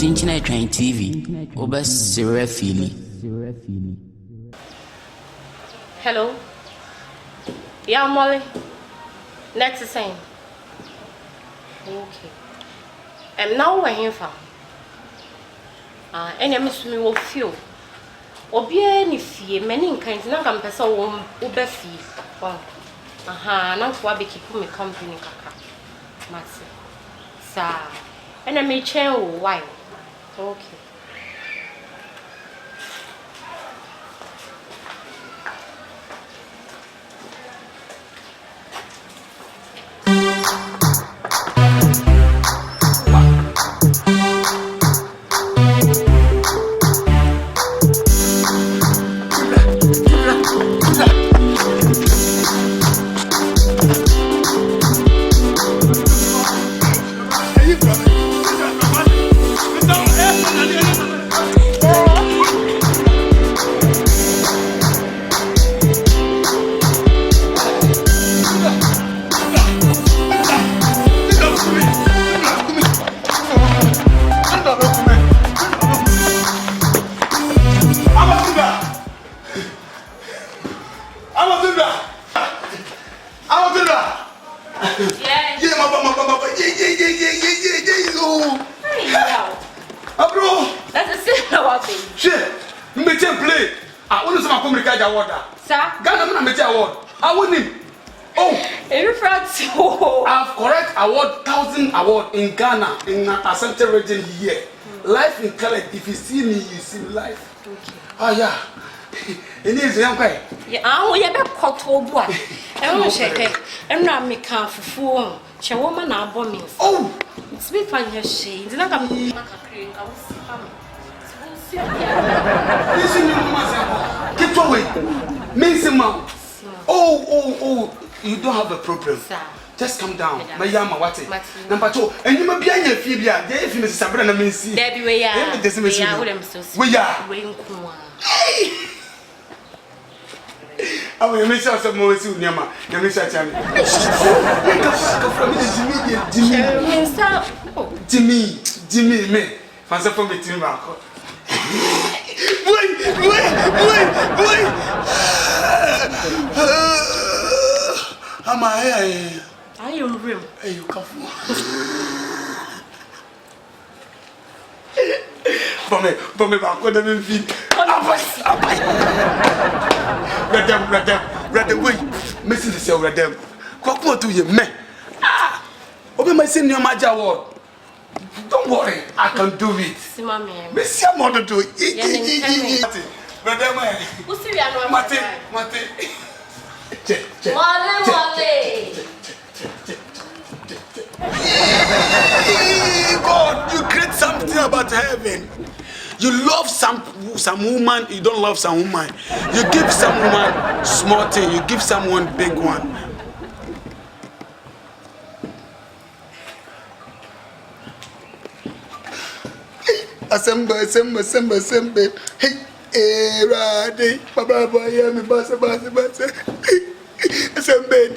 Chinchina Train TV, Oba Sierra Philly. Hello? Yeah, Molly. Next is saying. Okay. And now we're here for. And I'm assuming we'll feel. Or be any fee, many kinds, and I'm person won't be fee. Aha, now for be keeping me company, Kaka. Master. Sir. And I may change why. Okay. In Ghana, in a certain region here, life in color. If you see me, you see life. Okay. Oh yeah. It is young guy. Yeah, we have a cotton boy. I want to shake. I'm not making a fool. She woman are bombing. Oh, it's me finding her shade. Like I'm listen, keep away. Minimum. Oh, you don't have a problem. Sir. Just come down. My yama, what it? Number 2, and you may be a Phoebe. They finish Sabrina means. Debbie, we are. We are. I will miss us some more soon, Yama. You miss a channel. Jimmy, me. Fancy from the team. Wait. Am I? I am real. Hey, you come for me, back with them feet. Red them, wait. Missing the cell, red them. What do you mean? Open my senior major award. Don't worry, I can do it. Miss your mother do it. Red them, who's the other Mate. God, you create something about heaven. You love some woman, you don't love some woman. You give some woman small thing, you give someone big one. Assemble. Hey, Rade, Baba, me basa. Assemble.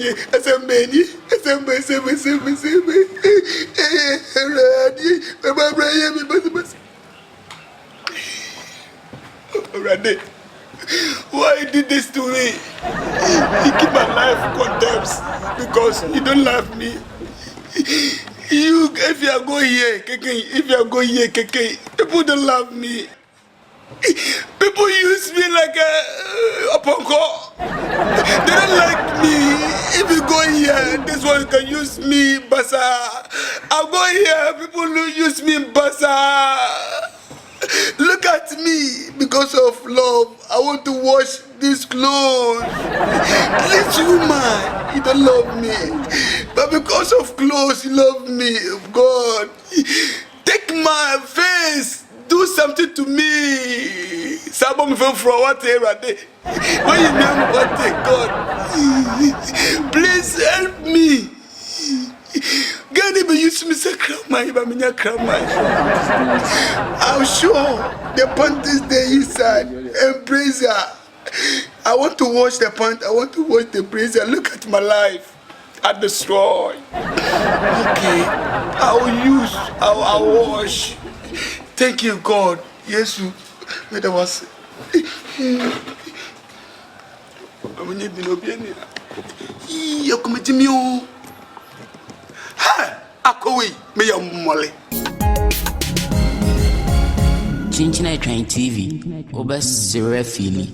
Rade, why you did this to me? You keep my life condemns because you don't love me. If you are going here, Keke, people don't love me. People use me like a punko. They don't like me. If you go here, this one can use me, Basa. I go here, people will use me, Basa. Look at me. Because of love, I want to wash this clothes. This woman, you don't love me. But because of clothes, you love me. God, take my face. Do something to me. Sabom fell for what era day. When you know what God, please help me. God, if you use me, say, I'm sure the panties there inside and brazier. I want to wash the pant. I want to wash the brazier. Look at my life. I destroy. Okay, I'll wash. Thank you, God. Yes, you. That was. I'm going to be you're committing me. Ha! Akoi, me your molly. Chinchina Train TV. Oba Sirafili.